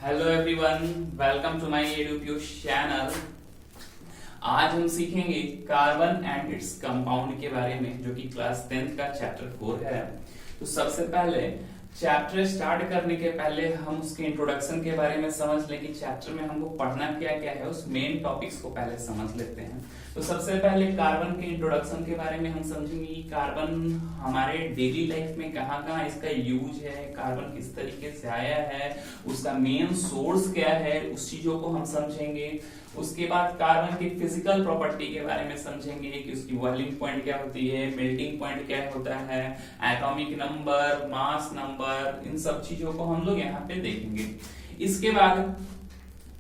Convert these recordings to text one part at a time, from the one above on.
Hello everyone, welcome to my एडुप्यूश channel. आज हम सीखेंगे कार्बन एंड इट्स कंपाउंड के बारे में, जो कि क्लास 10th का चैप्टर 4 है। तो सबसे पहले चैप्टर स्टार्ट करने के पहले हम उसके इंट्रोडक्शन के बारे में समझ लें कि चैप्टर में हमको पढ़ना क्या क्या है। उस मेन टॉपिक्स को पहले समझ लेते हैं। तो सबसे पहले कार्बन के इंट्रोडक्शन के बारे में हम समझेंगे कि कार्बन हमारे डेली लाइफ में कहाँ कहाँ इसका यूज है, कार्बन किस तरीके से आया है, उसका मेन सोर्स क्या है, उस चीजों को हम समझेंगे। उसके बाद कार्बन की फिजिकल प्रॉपर्टी के बारे में समझेंगे कि उसकी बॉइलिंग पॉइंट क्या होती है, मेल्टिंग पॉइंट क्या होता है, एटॉमिक नंबर, मास नंबर, इन सब चीजों को हम लोग यहाँ पे देखेंगे। इसके बाद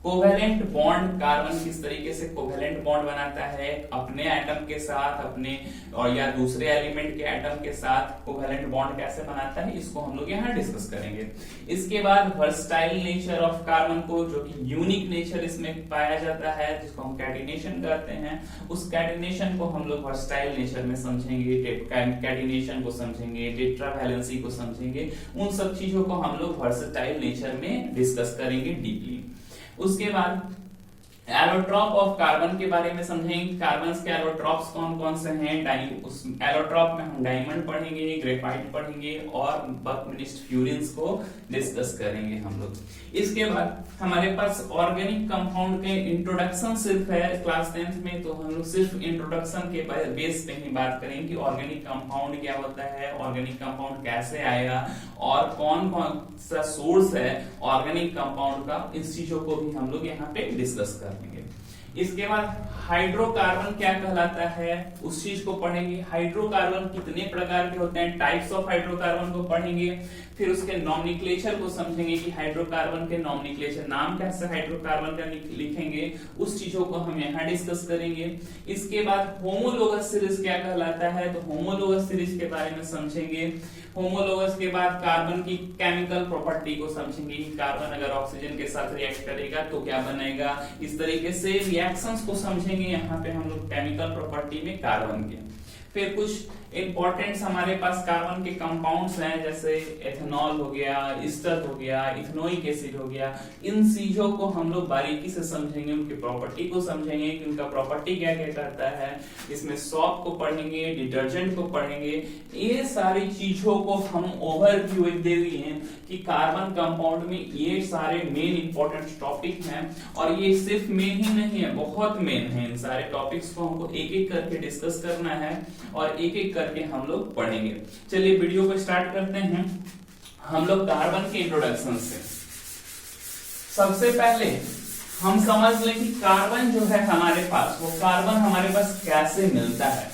कोवेलेंट बॉन्ड, कार्बन किस तरीके से कोवेलेंट बॉन्ड बनाता है अपने एटम के साथ, अपने और या दूसरे एलिमेंट के एटम के साथ कोवेलेंट बॉन्ड कैसे बनाता है, इसको हम लोग यहाँ डिस्कस करेंगे। इसके बाद वर्सटाइल नेचर ऑफ कार्बन को, जो कि यूनिक नेचर इसमें पाया जाता है, जिसको हम कैटिनेशन कहते हैं, उस कैटिनेशन को हम लोग वर्सटाइल नेचर में समझेंगे, कैटिनेशन को समझेंगे, टेट्रावैलेंसी को समझेंगे। उन सब चीजों को हम लोग वर्सटाइल नेचर में डिस्कस करेंगे डीपली। उसके बाद एलोट्रॉप ऑफ कार्बन के बारे में समझेंगे। कार्बन के एलोट्रॉप्स कौन कौन से हैं। उस एलोट्रॉप में हम डायमंड पढ़ेंगे, ग्रेफाइट पढ़ेंगे और बकमिस्ट फ्यूरिन्स को डिस्कस करेंगे हम लोग। इसके बाद हमारे पास ऑर्गेनिक कंपाउंड के इंट्रोडक्शन सिर्फ है क्लास 10th में, तो हम लोग सिर्फ इंट्रोडक्शन के बेस पे ही बात करेंगे कि ऑर्गेनिक कंपाउंड क्या होता है, ऑर्गेनिक कंपाउंड कैसे आया और कौन कौन सा सोर्स है ऑर्गेनिक कंपाउंड का। इस चीजों को भी हम लोग यहाँ पे डिस्कस करेंगे। इसके बाद हाइड्रोकार्बन क्या कहलाता है, उस चीज को पढ़ेंगे। हाइड्रोकार्बन कितने प्रकार के होते हैं, टाइप्स ऑफ हाइड्रोकार्बन को पढ़ेंगे। फिर उसके नॉमेनक्लेचर को समझेंगे कि हाइड्रोकार्बन के नॉमेनक्लेचर, नाम कैसे हाइड्रोकार्बन का लिखेंगे, उस चीजों को हम यहाँ डिस्कस करेंगे। इसके बाद होमोलोगस सीरीज क्या कहलाता है, तो होमोलोगस सीरीज के बारे में समझेंगे। होमोलोगस के बाद कार्बन की केमिकल प्रॉपर्टी को समझेंगे कि कार्बन अगर ऑक्सीजन के साथ रिएक्ट करेगा तो क्या बनेगा। इस तरीके से रिएक्शंस को समझेंगे यहाँ पे हम लोग केमिकल प्रॉपर्टी में कार्बन के। फिर कुछ इंपॉर्टेंट हमारे पास कार्बन के कंपाउंड्स हैं, जैसे एथेनॉल हो गया, ईस्टर हो गया, इथेनोइक एसिड हो गया। इन चीजों को हम लोग बारीकी से समझेंगे, उनकी प्रॉपर्टी को समझेंगे कि उनका प्रॉपर्टी क्या क्या करता है। इसमें सॉप को पढ़ेंगे, डिटर्जेंट को पढ़ेंगे। ये सारी चीजों को हम ओवरव्यू दे दिए हैं कि कार्बन कंपाउंड में ये सारे मेन इंपॉर्टेंट टॉपिक हैं। और ये सिर्फ मेन ही नहीं है, बहुत मेन है। इन सारे टॉपिक्स को हमको एक एक करके डिस्कस करना है और एक एक करके हम लोग पढ़ेंगे। चलिए वीडियो को स्टार्ट करते हैं हम लोग कार्बन के इंट्रोडक्शन से। सबसे पहले हम समझ लें कि कार्बन जो है हमारे पास, वो कार्बन हमारे पास कैसे मिलता है,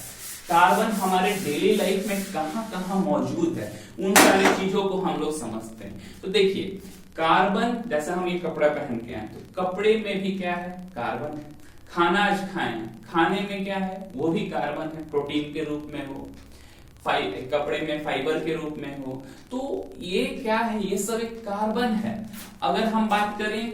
कार्बन हमारे डेली लाइफ में कहां कहां मौजूद है, उन सारी चीजों को हम लोग समझते हैं। तो देखिए, कार्बन, जैसे हम ये कपड़ा पहन के आए तो कपड़े में भी क्या है, कार्बन है। खाना आज खाएं, खाने में क्या है, वो भी कार्बन है, प्रोटीन के रूप में हो, कपड़े में फाइबर के रूप में हो। तो ये क्या है, ये सब एक कार्बन है। अगर हम बात करें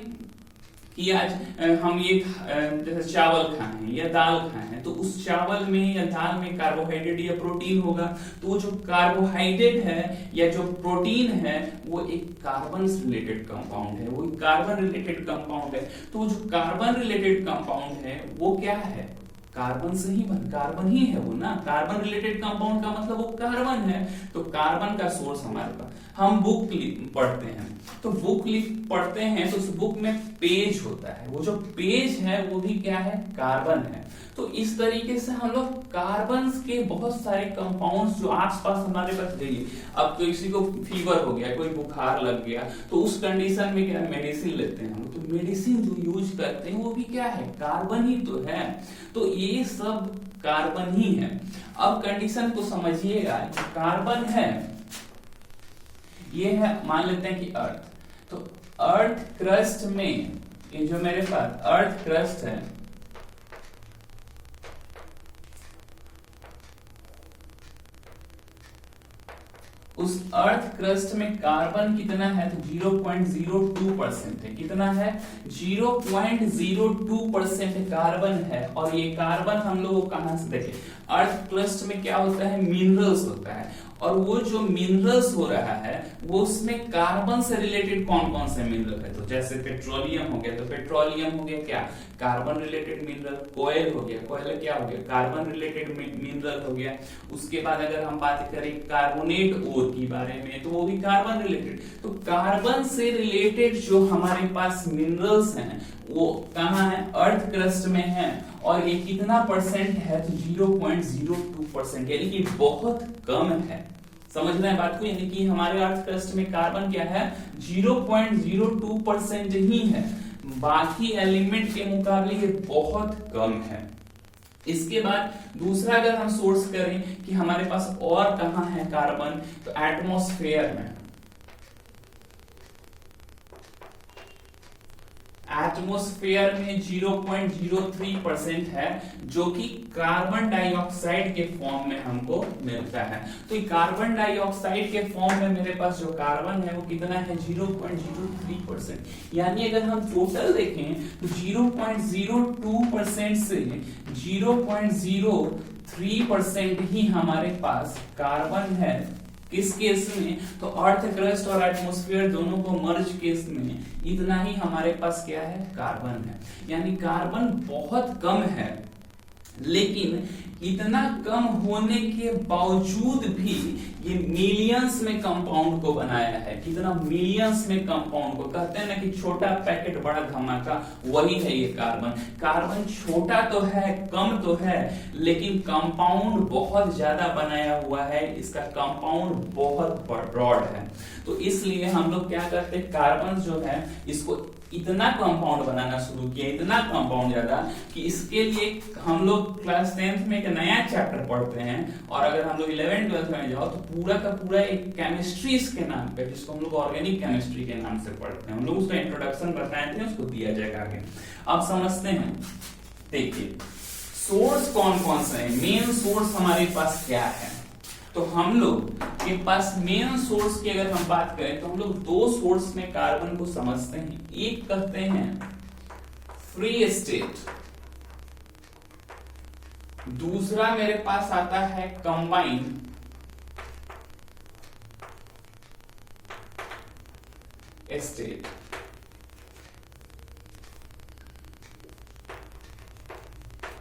कि आज हम ये जैसे चावल खाएं या दाल खाएं, तो उस चावल में या दाल में कार्बोहाइड्रेट या प्रोटीन होगा। तो जो कार्बोहाइड्रेट है या जो प्रोटीन है वो एक कार्बन रिलेटेड कंपाउंड है, वो कार्बन रिलेटेड कंपाउंड है। तो जो कार्बन रिलेटेड कंपाउंड है वो क्या है, कार्बन से ही कार्बन ही है वो ना। कार्बन रिलेटेड कंपाउंड का मतलब वो कार्बन है। तो कार्बन का सोर्स हमारे पास, हम बुक पढ़ते हैं तो बुक पढ़ते हैं तो उस बुक में पेज होता है, वो जो पेज है वो भी क्या है, कार्बन है। तो इस तरीके से हम लोग कार्बन के बहुत सारे कंपाउंड्स जो आसपास हमारे पास गई। अब तो किसी को फीवर हो गया, कोई बुखार लग गया, तो उस कंडीशन में क्या मेडिसिन लेते हैं हम, तो मेडिसिन जो यूज करते हैं वो भी क्या है, कार्बन ही तो है। तो ये सब कार्बन ही है। अब कंडीशन को समझिएगा, कार्बन है, ये है, मान लेते हैं कि अर्थ। तो अर्थ क्रस्ट में, ये जो मेरे पास अर्थ क्रस्ट है, उस अर्थ क्रस्ट में कार्बन कितना है, तो 0.02% है। कितना है, 0.02% कार्बन है। और ये कार्बन हम लोग कहां से देखें, अर्थ क्रस्ट में क्या होता है, मिनरल्स होता है। और वो जो मिनरल्स हो रहा है वो उसमें कार्बन से रिलेटेड कौन कौन से मिनरल है। तो जैसे पेट्रोलियम हो गया, तो पेट्रोलियम हो गया क्या, कार्बन रिलेटेड मिनरल। कोयल हो गया, कोयल क्या हो गया, कार्बन रिलेटेड मिनरल हो गया। उसके बाद अगर हम बात करें कार्बोनेट ओर की बारे में, तो वो भी कार्बन रिलेटेड। तो कार्बन से रिलेटेड जो हमारे पास मिनरल्स हैं वो कहाँ है, अर्थ क्रस्ट में है। और ये कितना परसेंट है, तो 0.02%, यानी कि बहुत कम है। समझना है बात को, यानी कि हमारे अर्थ क्रस्ट में कार्बन क्या है, 0.02% ही है, बाकी एलिमेंट के मुकाबले ये बहुत कम है। इसके बाद दूसरा अगर हम सोर्स करें कि हमारे पास और कहां है कार्बन, तो एटमॉस्फेयर में। एटमॉस्फेयर में 0.03% है, जो कि कार्बन डाइऑक्साइड के फॉर्म में हमको मिलता है। तो ये कार्बन डाइऑक्साइड के फॉर्म में मेरे पास जो कार्बन है वो कितना है, 0.03%। यानी अगर हम टोटल देखें तो 0.02% से 0.03% ही हमारे पास कार्बन है। किस केस में, तो अर्थ क्रस्ट और एटमॉस्फेयर दोनों को मर्ज केस में इतना ही हमारे पास क्या है, कार्बन है। यानी कार्बन बहुत कम है, लेकिन इतना कम होने के बावजूद भी ये मिलियंस में कंपाउंड को बनाया है। कितना, मिलियंस में कंपाउंड को। कहते हैं ना कि छोटा पैकेट बड़ा धमाका, वही है ये कार्बन। कार्बन छोटा तो है, कम तो है, लेकिन कंपाउंड बहुत ज्यादा बनाया हुआ है। इसका कंपाउंड बहुत ब्रॉड है। तो इसलिए हम लोग क्या करते हैं, कार्बन जो है इसको इतना कंपाउंड बनाना शुरू किया, इतना कंपाउंड ज्यादा, कि इसके लिए हम लोग क्लास 10th में एक नया चैप्टर पढ़ते हैं। और अगर हम लोग 11th 12th में जाओ तो पूरा का पूरा एक केमिस्ट्री इसके नाम पे, जिसको हम लोग ऑर्गेनिक केमिस्ट्री के नाम से पढ़ते हैं। हम लोग उसका इंट्रोडक्शन बताए थे, उसको दिया जाएगा आगे। अब समझते हैं, देखिए सोर्स कौन कौन से है, मेन सोर्स हमारे पास क्या है। तो हम लोग के पास मेन सोर्स की अगर हम बात करें तो हम लोग दो सोर्स में कार्बन को समझते हैं। एक कहते हैं फ्री स्टेट, दूसरा मेरे पास आता है कंबाइंड स्टेट।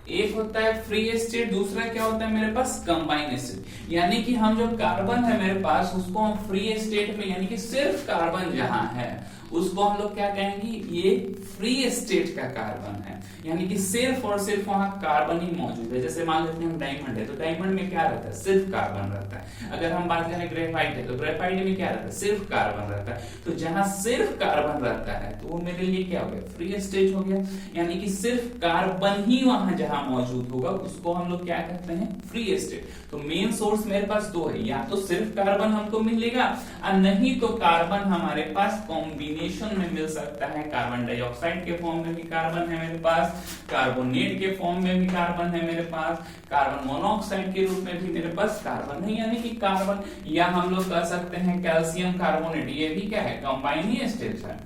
एक होता है फ्री स्टेट, दूसरा क्या होता है मेरे पास, कंबाइन स्टेट। यानी कि हम जो कार्बन है मेरे पास उसको हम फ्री स्टेट में, यानी कि सिर्फ कार्बन जहां है उसको हम लोग क्या कहेंगे, ये फ्री स्टेट का कार्बन है। यानी कि सिर्फ और सिर्फ वहां कार्बन ही मौजूद है। जैसे मान लेते हैं हम डायमंड है, तो डायमंड में क्या रहता है, सिर्फ कार्बन रहता है। अगर हम बात करें ग्रेफाइट है, तो ग्रेफाइट में क्या रहता है, सिर्फ कार्बन रहता है। तो जहां सिर्फ कार्बन रहता है तो वो मेरे लिए क्या हो गया, फ्री स्टेट हो गया। यानी कि सिर्फ कार्बन ही वहां जहां मौजूद होगा उसको हम लोग क्या कहते हैं, फ्री स्टेट। तो मेन सोर्स मेरे पास दो है, या तो सिर्फ कार्बन हमको मिलेगा और नहीं तो कार्बन हमारे पास कॉम्बिनेशन में मिल सकता है। कार्बन डाइऑक्साइड के फॉर्म में भी कार्बन है मेरे पास, कार्बोनेट के फॉर्म में भी कार्बन है मेरे पास, कार्बन मोनोऑक्साइड के रूप में भी मेरे पास कार्बन है। यानी कि कार्बन, या हम लोग कह सकते हैं कैल्शियम कार्बोनेट, ये भी क्या है, कंबाइनिंग स्टेट है,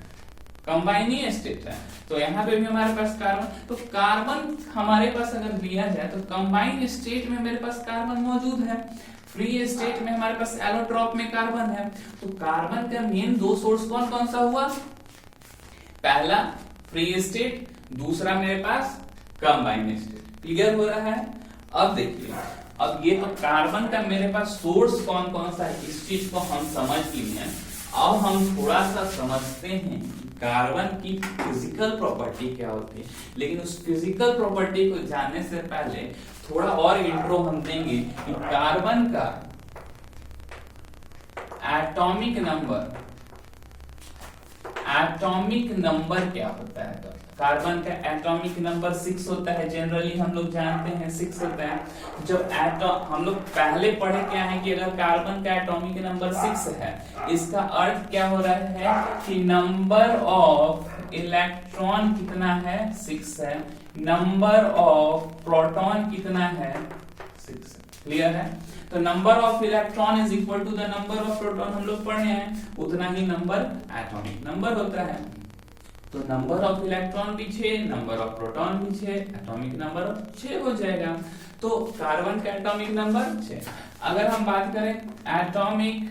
कंबाइनिंग स्टेट है। तो यहाँ पे भी हमारे पास कार्बन, तो कार्बन हमारे पास अगर दिया जाए तो कंबाइंड स्टेट में मेरे पास कार्बन मौजूद है, फ्री स्टेट में हमारे पास एलोट्रॉप में कार्बन है। तो कार्बन का मेन दो सोर्स कौन कौन सा हुआ, पहला फ्री स्टेट, दूसरा मेरे पास कंबाइंड स्टेट। क्लियर हो रहा है। अब देखिए, अब ये तो कार्बन का मेरे पास सोर्स कौन कौन सा है, इस चीज को हम समझ लिए। अब हम थोड़ा सा समझते हैं कार्बन की फिजिकल प्रॉपर्टी क्या होती है। लेकिन उस फिजिकल प्रॉपर्टी को जानने से पहले थोड़ा और इंट्रो हम देंगे कि कार्बन का एटॉमिक नंबर क्या होता है। तो कार्बन का एटॉमिक नंबर 6 होता है, जनरली हम लोग जानते हैं 6 होता है। जब हम लोग पहले पढ़े क्या है कि अगर कार्बन का एटॉमिक नंबर 6 है, इसका अर्थ क्या हो रहा है कि नंबर ऑफ इलेक्ट्रॉन कितना है, 6 है, नंबर ऑफ प्रोटॉन कितना है, 6। क्लियर है। तो number of electron is equal to the number of proton, हम लोग पढ़े हैं, उतना ही नंबर एटॉमिक नंबर होता है। तो नंबर ऑफ इलेक्ट्रॉन भी 6, नंबर ऑफ प्रोटॉन भी 6, एटॉमिक नंबर 6 हो जाएगा। तो कार्बन का एटॉमिक नंबर 6। अगर हम बात करें एटॉमिक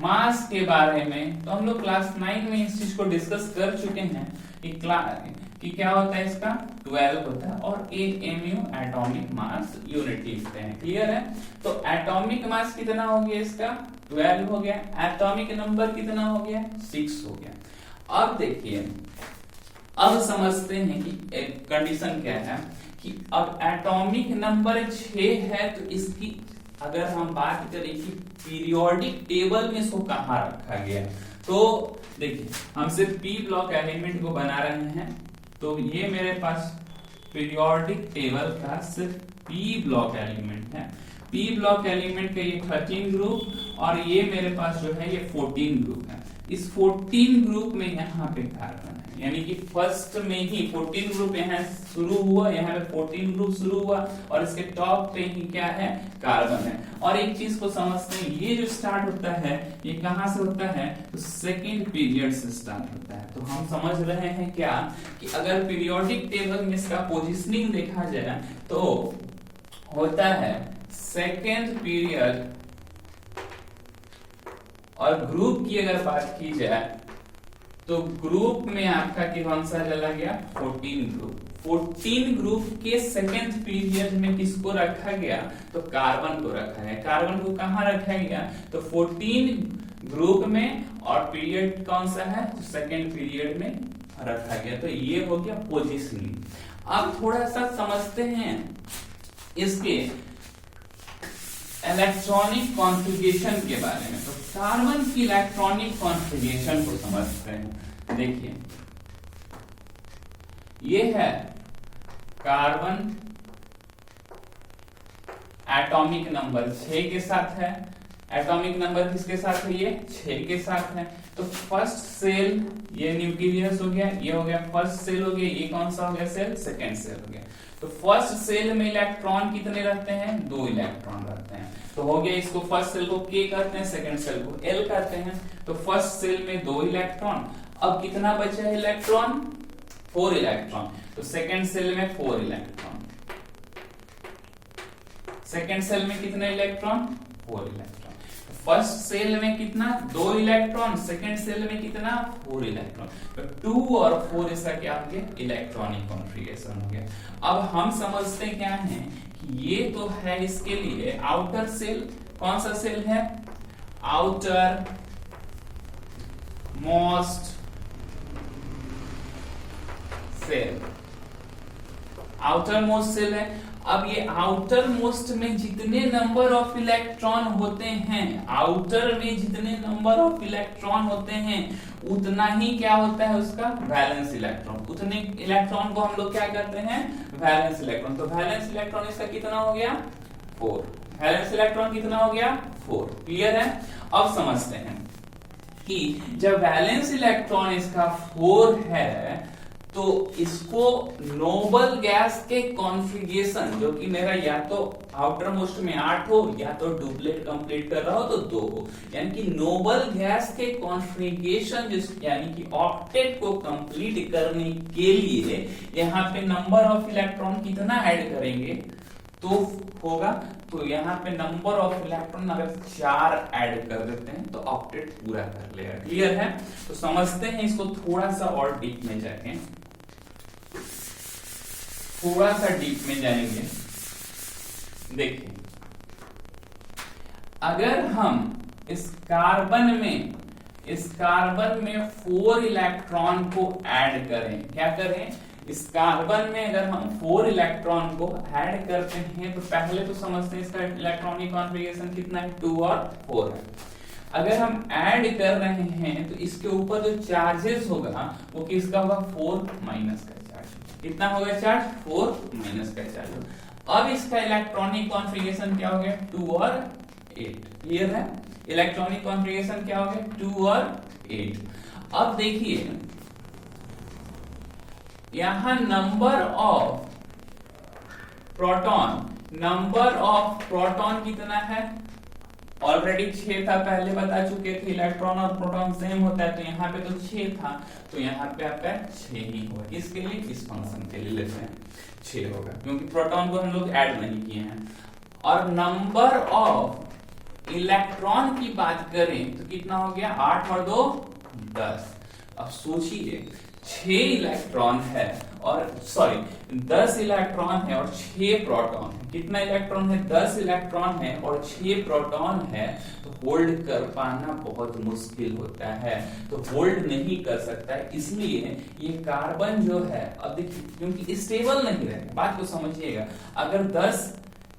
मास के बारे में, तो हम लोग क्लास 9 में इस चीज को डिस्कस कर चुके हैं कि क्या होता है, इसका 12 होता है और 1 mu एटॉमिक मास यूनिट लिखते हैं। क्लियर है? तो एटॉमिक मास कितना हो गया इसका, 12 हो गया। एटॉमिक नंबर कितना हो गया, 6 हो गया। अब देखिए, अब समझते हैं कि एक कंडीशन क्या है कि अब एटॉमिक नंबर 6 है, तो इसकी अगर हम बात करें कि पीरियोडिक टेबल में इसको कहां रखा गया, तो देखिए हम सिर्फ पी ब्लॉक एलिमेंट को बना रहे हैं, तो ये मेरे पास पीरियोडिक टेबल का सिर्फ पी ब्लॉक एलिमेंट है। पी ब्लॉक एलिमेंट का ये 13 ग्रुप और ये मेरे पास जो है ये 14 ग्रुप है। इस 14 ग्रुप में यहाँ पे कार्बन है, यानी कि फर्स्ट में ही 14 ग्रुप यहाँ शुरू हुआ, यहाँ पे 14 ग्रुप शुरू हुआ और इसके टॉप पे ही क्या है, कार्बन है। और एक चीज को समझते हैं, ये जो स्टार्ट होता है ये कहां से होता है, तो सेकेंड पीरियड से स्टार्ट होता है। तो हम समझ रहे हैं क्या कि अगर पीरियोडिक टेबल में इसका पोजिशनिंग देखा जाए तो होता है सेकेंड पीरियड, और ग्रुप की अगर बात की जाए तो ग्रुप में आपका कौन सा चला गया, 14 ग्रुप। 14 ग्रुप के सेकेंड पीरियड में किसको रखा गया, तो कार्बन को रखा है। कार्बन को कहां रखा गया, तो 14 ग्रुप में, और पीरियड कौन सा है, तो सेकेंड पीरियड में रखा गया। तो ये हो गया पोजीशनिंग। अब थोड़ा सा समझते हैं इसके इलेक्ट्रॉनिक कॉन्फ़िगरेशन के बारे में। तो कार्बन की इलेक्ट्रॉनिक कॉन्फ़िगरेशन को समझते हैं। देखिए ये है कार्बन, एटॉमिक नंबर 6 के साथ है। एटॉमिक नंबर किसके साथ है, ये 6 के साथ है। तो फर्स्ट सेल ये न्यूक्लियस हो गया, ये हो गया फर्स्ट सेल हो गया, ये कौन सा हो गया सेल, सेकेंड सेल हो गया। तो फर्स्ट सेल में इलेक्ट्रॉन कितने रहते हैं, 2 इलेक्ट्रॉन रहते हैं। तो हो गया, इसको फर्स्ट सेल को K कहते हैं, सेकेंड सेल को L कहते हैं। तो फर्स्ट सेल में 2 इलेक्ट्रॉन, अब कितना बचा है इलेक्ट्रॉन, 4 इलेक्ट्रॉन। तो सेकेंड सेल में 4 इलेक्ट्रॉन, सेकेंड सेल में कितने इलेक्ट्रॉन, 4 इलेक्ट्रॉन। फर्स्ट सेल में कितना, 2 इलेक्ट्रॉन, सेकेंड सेल में कितना, 4 इलेक्ट्रॉन। तो 2 और 4 इसका क्या हो गया, इलेक्ट्रॉनिक कॉन्फ़िगरेशन हो गया। अब हम समझते क्या है कि ये तो है इसके लिए आउटर सेल, कौन सा सेल है, outer most shell, outer most shell है। अब ये आउटर मोस्ट में जितने नंबर ऑफ इलेक्ट्रॉन होते हैं, आउटर में जितने नंबर ऑफ इलेक्ट्रॉन होते हैं उतना ही क्या होता है उसका वैलेंस इलेक्ट्रॉन। उतने इलेक्ट्रॉन को हम लोग क्या करते हैं, वैलेंस इलेक्ट्रॉन। तो वैलेंस इलेक्ट्रॉन इसका कितना हो गया, 4। वैलेंस इलेक्ट्रॉन कितना हो गया, 4। क्लियर है? अब समझते हैं कि जब वैलेंस इलेक्ट्रॉन इसका 4 है तो इसको नोबल गैस के कॉन्फ़िगरेशन, जो कि मेरा या तो आउटर मोस्ट में 8 हो या तो डुप्लेट कंप्लीट कर रहा हो तो 2 हो, यानी कि नोबल गैस के कॉन्फ़िगरेशन यानी कि ऑक्टेट को कंप्लीट करने के लिए यहाँ पे नंबर ऑफ इलेक्ट्रॉन कितना ऐड करेंगे तो होगा, तो यहाँ पे नंबर ऑफ इलेक्ट्रॉन अगर 4 ऐड कर देते हैं तो ऑक्टेट पूरा कर लेगा। क्लियर है? तो समझते हैं इसको थोड़ा सा और डीप में जाके, थोड़ा सा डीप में जाएंगे। देखिए अगर हम इस कार्बन में 4 इलेक्ट्रॉन को ऐड करें, क्या करें, इस कार्बन में अगर हम 4 इलेक्ट्रॉन को ऐड करते हैं तो पहले तो समझते हैं इसका इलेक्ट्रॉनिक कॉन्फ़िगरेशन कितना है, 2 और 4 है। अगर हम ऐड कर रहे हैं तो इसके ऊपर जो चार्जेस होगा वो किसका होगा, 4 माइनस का चार्ज। कितना होगा चार्ज, 4 माइनस का चार्ज। अब इसका इलेक्ट्रॉनिक कॉन्फ़िगरेशन क्या हो गया, 2 और 8। क्लियर है? इलेक्ट्रॉनिक कॉन्फ़िगरेशन क्या हो गया, 2 और 8। अब देखिए यहां नंबर ऑफ प्रोटॉन कितना है, ऑलरेडी 6 था, पहले बता चुके थे इलेक्ट्रॉन और प्रोटॉन सेम होता है, तो यहाँ पे तो 6 था, तो यहाँ पे आपका 6 ही होगा। इसके लिए इस फंक्शन के लिए लेते हैं 6 होगा, क्योंकि प्रोटॉन को हम लोग ऐड नहीं किए हैं। और नंबर ऑफ इलेक्ट्रॉन की बात करें तो कितना हो गया, 8 और 2 10। अब सोचिए 6 इलेक्ट्रॉन है और 10 इलेक्ट्रॉन है और 6 प्रोटॉन है। कितना इलेक्ट्रॉन है, 10 इलेक्ट्रॉन है और 6 प्रोटॉन है, तो होल्ड कर पाना बहुत मुश्किल होता है, तो होल्ड नहीं कर सकता है। इसलिए ये कार्बन जो है, अब देखिए क्योंकि स्टेबल नहीं रहेगा, बात को समझिएगा, अगर 10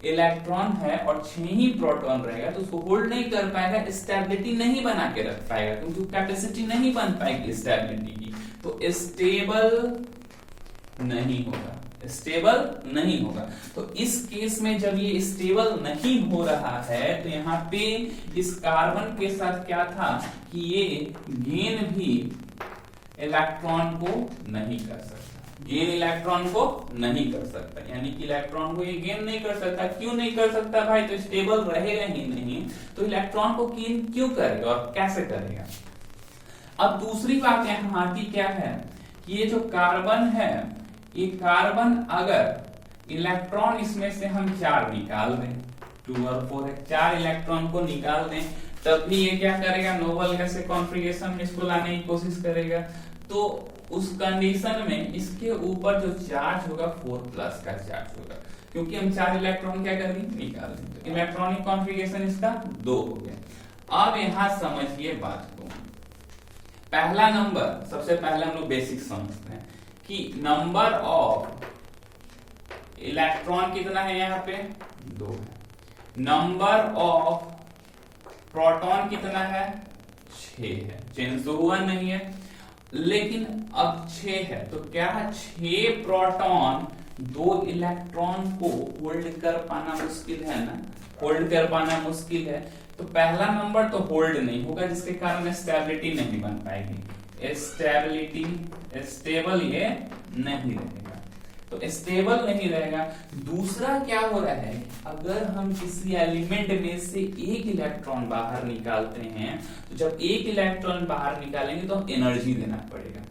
इलेक्ट्रॉन है और 6 ही प्रोटॉन रहेगा तो उसको होल्ड नहीं कर पाएगा, स्टेबिलिटी नहीं बना के रख पाएगा, क्योंकि कैपेसिटी नहीं बन पाएगी स्टेबिलिटी की, तो स्टेबल नहीं होगा, स्टेबल नहीं होगा। तो इस केस में जब ये स्टेबल नहीं हो रहा है, तो यहाँ पे इस कार्बन के साथ क्या था कि ये गेन भी इलेक्ट्रॉन को नहीं कर सकता, गेन इलेक्ट्रॉन को नहीं कर सकता, यानी कि इलेक्ट्रॉन को ये गेन नहीं कर सकता। क्यों नहीं कर सकता भाई, तो स्टेबल रहेगा ही नहीं, तो इलेक्ट्रॉन को गेन क्यों करेगा और कैसे करेगा। अब दूसरी बात यहाँ आती क्या है कि ये जो कार्बन है, ये कार्बन अगर इलेक्ट्रॉन इसमें से हम 4 निकाल दें, 2 और 4 है, 4 इलेक्ट्रॉन को निकाल दें, तब भी ये क्या करेगा, नोबल गैस के कॉन्फ़िगरेशन में इसको लाने की कोशिश करेगा। तो उस कंडीशन में इसके ऊपर जो चार्ज होगा 4+ का चार्ज होगा, क्योंकि हम 4 इलेक्ट्रॉन क्या करेंगे, निकाल देंगे, तो इलेक्ट्रॉनिक कॉन्फ़िगरेशन इसका 2 हो गया। अब यहां समझिए बात को, पहला नंबर, सबसे पहले हम लोग बेसिक समझते हैं कि नंबर ऑफ इलेक्ट्रॉन कितना है, यहाँ पे 2 है, नंबर ऑफ प्रोटॉन कितना है, 6 है, चेंज तो हुआ नहीं है, लेकिन अब 6 है, तो क्या 6 प्रोटॉन 2 इलेक्ट्रॉन को होल्ड कर पाना मुश्किल है ना, होल्ड कर पाना मुश्किल है, तो पहला नंबर तो होल्ड नहीं होगा, जिसके कारण स्टेबिलिटी नहीं बन पाएगी, स्टेबिलिटी स्टेबल ये नहीं रहेगा, तो स्टेबल नहीं रहेगा। दूसरा क्या हो रहा है, अगर हम किसी एलिमेंट में से एक इलेक्ट्रॉन बाहर निकालते हैं, तो जब एक इलेक्ट्रॉन बाहर निकालेंगे तो हम एनर्जी देना पड़ेगा,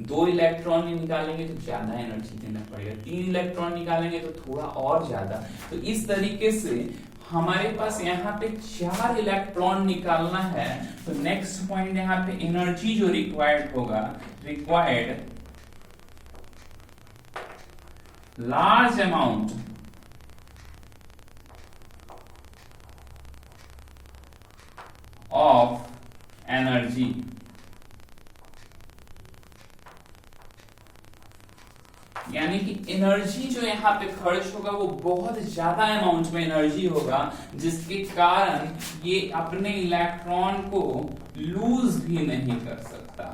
2 इलेक्ट्रॉन निकालेंगे तो ज्यादा एनर्जी देना पड़ेगा, 3 इलेक्ट्रॉन निकालेंगे तो थोड़ा और ज्यादा। तो इस तरीके से हमारे पास यहाँ पे 4 इलेक्ट्रॉन निकालना है, तो नेक्स्ट पॉइंट यहाँ पे एनर्जी जो रिक्वायर्ड होगा, required large amount of energy, यानी कि एनर्जी जो यहाँ पे खर्च होगा वो बहुत ज्यादा अमाउंट में एनर्जी होगा, जिसके कारण ये अपने इलेक्ट्रॉन को लूज भी नहीं कर सकता।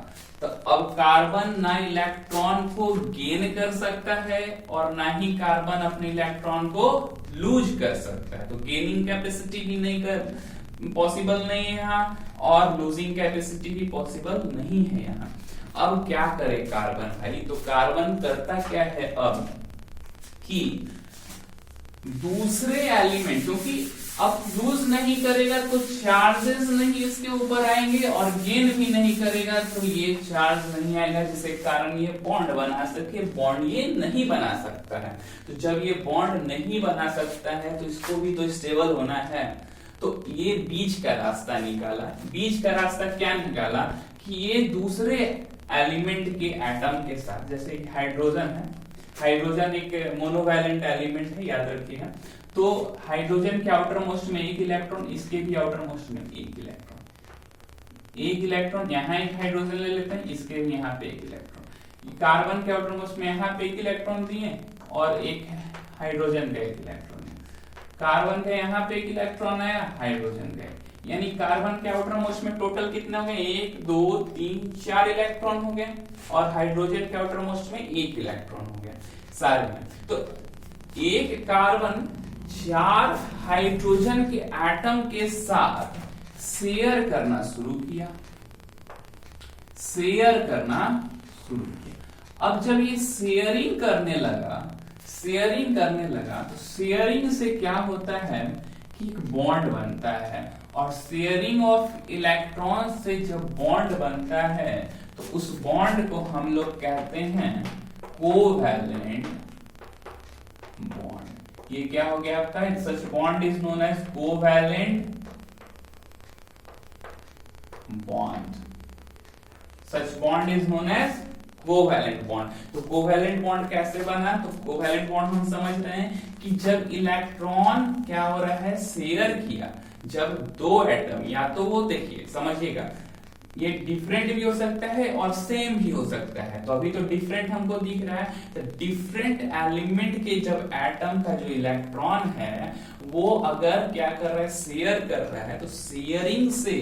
तो अब कार्बन ना इलेक्ट्रॉन को गेन कर सकता है और ना ही कार्बन अपने इलेक्ट्रॉन को लूज कर सकता है, तो गेनिंग कैपेसिटी भी नहीं कर पॉसिबल नहीं है यहाँ, और लूजिंग कैपेसिटी भी पॉसिबल नहीं है यहाँ। अब क्या करे कार्बन भाई, तो कार्बन करता क्या है अब कि दूसरे एलिमेंट, क्योंकि अब लूज नहीं करेगा तो चार्जेस नहीं इसके ऊपर आएंगे और गेन भी नहीं करेगा तो ये चार्ज नहीं आएगा, जिसके कारण ये बॉन्ड बना सके, बॉन्ड ये नहीं बना सकता है। तो जब ये बॉन्ड नहीं बना सकता है तो इसको भी तो स्टेबल होना है, तो ये बीच का रास्ता निकाला। बीच का रास्ता क्या निकाला कि ये दूसरे एलिमेंट के एटम के साथ, जैसे हाइड्रोजन है, हाइड्रोजन एक मोनोवैलेंट एलिमेंट है, याद रखिएगा, तो हाइड्रोजन के आउटर मोस्ट में एक इलेक्ट्रॉन, इसके भी आउटर मोस्ट में एक इलेक्ट्रॉन, एक इलेक्ट्रॉन यहाँ एक हाइड्रोजन ले लेते हैं, इसके भी यहाँ पे एक इलेक्ट्रॉन, कार्बन के आउटर मोस्ट में यहाँ पे एक इलेक्ट्रॉन दिए और एक हाइड्रोजन का एक इलेक्ट्रॉन, कार्बन का यहाँ पे एक इलेक्ट्रॉन आया, हाइड्रोजन का, यानी कार्बन के आउटर मोस्ट में टोटल कितने हो गए, 1 2 3 4 इलेक्ट्रॉन हो गए, और हाइड्रोजन के आउटर मोस्ट में 1 इलेक्ट्रॉन हो गया सारे में। तो एक कार्बन 4 हाइड्रोजन के एटम के साथ शेयर करना शुरू किया, शेयर करना शुरू किया। अब जब ये शेयरिंग करने लगा, शेयरिंग करने लगा, तो शेयरिंग से क्या होता है कि एक बॉन्ड बनता है, और शेयरिंग ऑफ इलेक्ट्रॉन से जब बॉन्ड बनता है तो उस बॉन्ड को हम लोग कहते हैं कोवैलेंट बॉन्ड। ये क्या हो गया आपका? Such bond is known as covalent bond. Such bond is known as covalent bond. तो कोवैलेंट बॉन्ड कैसे बना? तो कोवैलेंट बॉन्ड हम समझ रहे हैं कि जब इलेक्ट्रॉन क्या हो रहा है, शेयर किया, जब दो एटम, या तो वो देखिए समझिएगा, ये डिफरेंट भी हो सकता है और सेम भी हो सकता है। तो अभी तो डिफरेंट हमको दिख रहा है, तो डिफरेंट एलिमेंट के जब एटम का जो इलेक्ट्रॉन है वो अगर क्या कर रहा है, शेयर कर रहा है, तो शेयरिंग से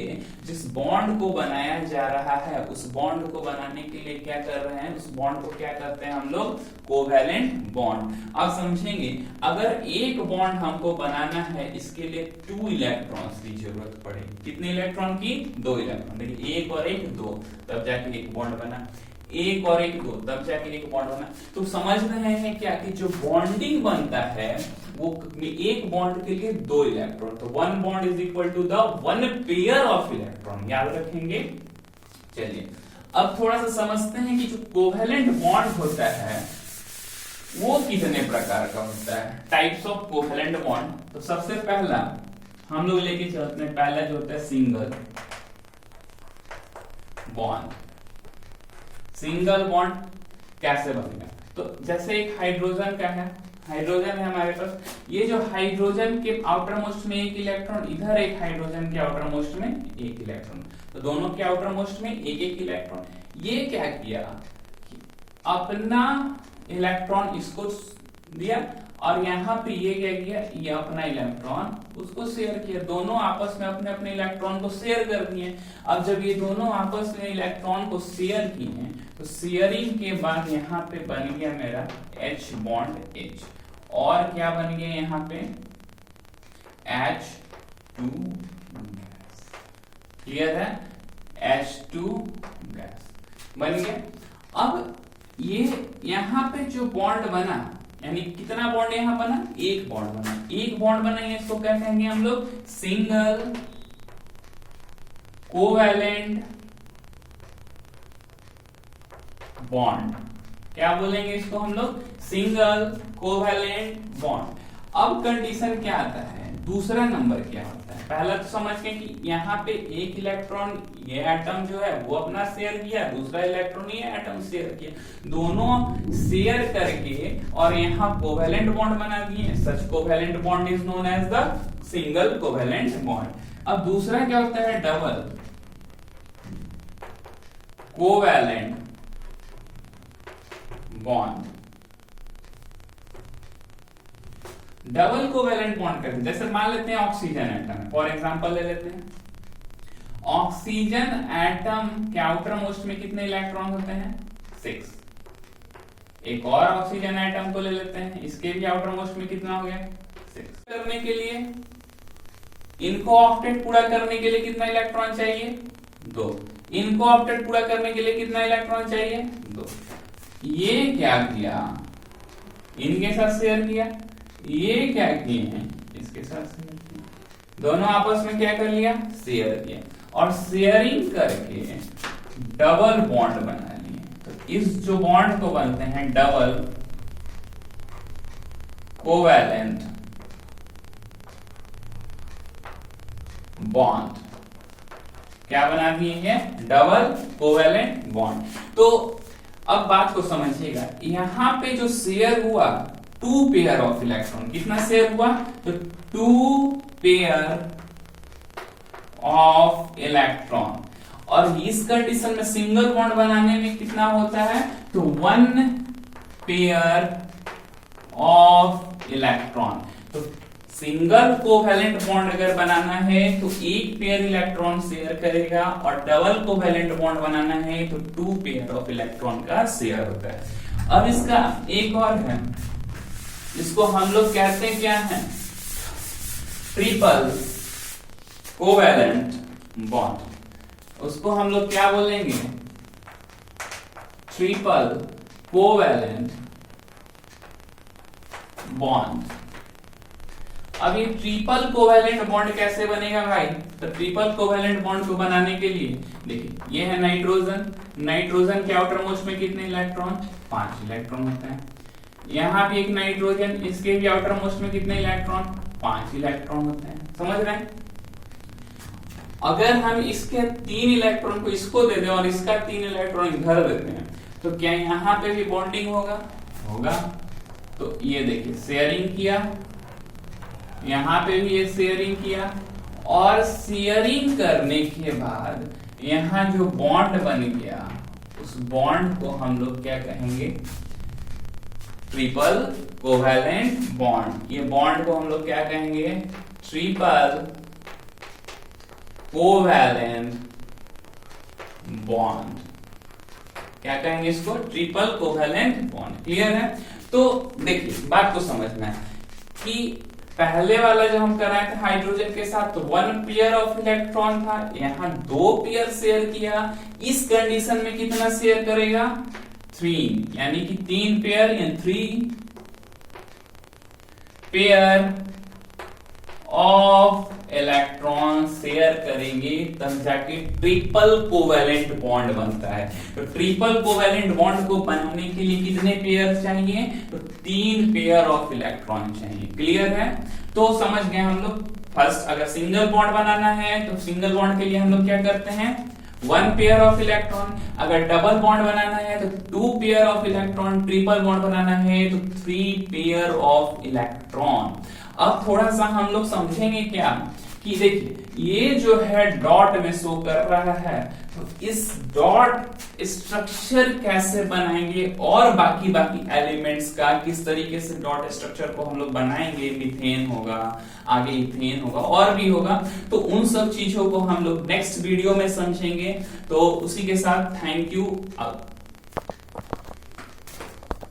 जिस बॉन्ड को बनाया जा रहा है उस बॉन्ड को बनाने के लिए क्या कर रहे हैं, उस बॉन्ड को क्या करते हैं हम लोग, कोवैलेंट बॉन्ड। अब समझेंगे, अगर एक बॉन्ड हमको बनाना है, इसके लिए 2 इलेक्ट्रॉन्स की जरूरत पड़ेगी। कितने इलेक्ट्रॉन की? 2 इलेक्ट्रॉन। देखिए, एक और एक, 2, तब जाके एक बॉन्ड बना, एक और एक, 2, तब जाके एक बॉन्ड बना। तो समझ रहे हैं क्या कि जो बॉन्डिंग बनता है वो एक बॉन्ड के लिए 2 इलेक्ट्रॉन, तो 1 bond is equal to the 1 pair of electron, याद रखेंगे। चलिए अब थोड़ा सा समझते हैं कि जो कोवैलेंट बॉन्ड होता है वो कितने प्रकार का होता है, टाइप्स ऑफ कोवैलेंट बॉन्ड। तो सबसे पहला हम लोग लेके चलते हैं, पहला जो होता है सिंगल बॉन्ड। सिंगल बॉन्ड कैसे बनेगा? तो जैसे एक हाइड्रोजन का है, हाइड्रोजन है हमारे पास, ये जो हाइड्रोजन के आउटर मोस्ट में एक इलेक्ट्रॉन, इधर एक हाइड्रोजन के आउटर मोस्ट में एक इलेक्ट्रॉन, तो दोनों के आउटर मोस्ट में एक एक इलेक्ट्रॉन। ये क्या किया, अपना इलेक्ट्रॉन इसको दिया, और यहाँ पे ये क्या किया, ये अपना इलेक्ट्रॉन उसको शेयर किया, दोनों आपस में अपने अपने इलेक्ट्रॉन को शेयर कर दिए। अब जब ये दोनों आपस में इलेक्ट्रॉन को शेयर किए तो शेयरिंग के बाद यहाँ पे बन गया मेरा H बॉन्ड H, और क्या बन गया यहाँ पे H2 गैस। क्लियर है? H2 गैस बन गया। अब ये यहाँ पे जो बॉन्ड बना, यानी कितना बॉन्ड यहाँ बना, एक बॉन्ड बना, एक बॉन्ड बना, इसको क्या कहेंगे हम लोग, सिंगल कोवैलेंट बॉन्ड। क्या बोलेंगे इसको हम लोग, सिंगल कोवैलेंट बॉन्ड। अब कंडीशन क्या आता है, दूसरा नंबर क्या होता है? पहला तो समझ गए कि यहाँ पे एक इलेक्ट्रॉन ये एटम जो है वो अपना शेयर किया, दूसरा इलेक्ट्रॉन ये एटम शेयर किया, दोनों शेयर करके और यहाँ कोवैलेंट बॉन्ड बना दिए। Such covalent bond is known as the single covalent bond. अब दूसरा क्या होता है, double covalent bond. Double covalent bond करते हैं, जैसे मान लेते हैं ऑक्सीजन एटम, फॉर एग्जांपल ले लेते हैं, ऑक्सीजन एटम के आउटर मोस्ट में कितने इलेक्ट्रॉन होते हैं, 6। एक और ऑक्सीजन एटम को ले लेते हैं, इसके भी आउटर मोस्ट में कितना हो गया, 6। करने के लिए इनको ऑक्टेट पूरा करने के लिए कितना इलेक्ट्रॉन चाहिए, 2। इनको ऑक्टेट पूरा करने के लिए कितना इलेक्ट्रॉन चाहिए, 2। ये क्या किया, इनके साथ शेयर किया, ये क्या किए हैं, इसके साथ शेयर किया, दोनों आपस में क्या कर लिया, शेयर किया, और शेयरिंग करके डबल बॉन्ड बना लिए। तो इस जो बॉन्ड को बनते हैं डबल कोवैलेंट बॉन्ड। क्या बना दिए हैं, डबल कोवैलेंट बॉन्ड। तो अब बात को समझिएगा, यहां पे जो शेयर हुआ 2 पेयर ऑफ इलेक्ट्रॉन, कितना शेयर हुआ, तो 2 पेयर ऑफ इलेक्ट्रॉन, और इस कंडीशन में सिंगल बॉन्ड बनाने में कितना होता है, तो 1 पेयर ऑफ इलेक्ट्रॉन। तो सिंगल कोवैलेंट बॉन्ड अगर बनाना है तो 1 पेयर इलेक्ट्रॉन शेयर करेगा, और डबल कोवैलेंट बॉन्ड बनाना है तो 2 पेयर ऑफ इलेक्ट्रॉन का शेयर होता है। अब इसका एक और है, इसको हम लोग कहते हैं क्या है, ट्रिपल कोवैलेंट बॉन्ड। उसको हम लोग क्या बोलेंगे, ट्रिपल कोवैलेंट बॉन्ड। अब ये ट्रिपल कोवैलेंट बॉन्ड कैसे बनेगा भाई? तो ट्रिपल कोवैलेंट बॉन्ड को बनाने के लिए देखिए ये है नाइट्रोजन, नाइट्रोजन के आउटर मोस्ट में कितने इलेक्ट्रॉन? 5 इलेक्ट्रॉन होते हैं। यहाँ भी एक नाइट्रोजन, इसके भी आउटर मोस्ट में कितने इलेक्ट्रॉन? 5 इलेक्ट्रॉन होते हैं। समझ रहे हैं? अगर हम इसके 3 इलेक्ट्रॉन को इसको दे दें और इसका 3 इलेक्ट्रॉन इधर देते हैं तो क्या यहाँ पे भी बॉन्डिंग होगा? होगा। तो ये देखिए शेयरिंग किया, यहाँ पे भी ये शेयरिंग किया, और शेयरिंग करने के बाद यहाँ जो बॉन्ड बन गया उस बॉन्ड को हम लोग क्या कहेंगे? Triple covalent bond. ये बॉन्ड को हम लोग क्या कहेंगे? Triple covalent bond. क्या कहेंगे इसको? Triple covalent bond. क्लियर है? तो देखिए बात को समझना है कि पहले वाला जो हम कर रहे थे हाइड्रोजन के साथ तो 1 पेयर ऑफ इलेक्ट्रॉन था, यहाँ 2 पेयर शेयर किया। इस कंडीशन में कितना शेयर करेगा? 3, यानी कि 3 पेयर या 3 पेयर ऑफ इलेक्ट्रॉन शेयर करेंगे तब जाके ट्रिपल कोवैलेंट बॉन्ड बनता है। तो ट्रिपल कोवैलेंट बॉन्ड को बनाने के लिए कितने पेयर चाहिए? तो 3 पेयर ऑफ इलेक्ट्रॉन चाहिए। क्लियर है? तो समझ गए हम लोग। फर्स्ट अगर सिंगल बॉन्ड बनाना है तो सिंगल बॉन्ड के लिए हम लोग क्या करते हैं? 1 पेयर ऑफ इलेक्ट्रॉन। अगर डबल बॉन्ड बनाना है तो 2 pair of electron. Triple bond बनाना है तो 3 पेयर ऑफ इलेक्ट्रॉन। अब थोड़ा सा हम लोग समझेंगे क्या कि देखिए ये जो है डॉट में शो कर रहा है, तो इस डॉट स्ट्रक्चर कैसे बनाएंगे और बाकी एलिमेंट्स का किस तरीके से डॉट स्ट्रक्चर को हम लोग बनाएंगे। मीथेन होगा, आगे इथेन होगा और भी होगा, तो उन सब चीजों को हम लोग नेक्स्ट वीडियो में समझेंगे। तो उसी के साथ थैंक यू।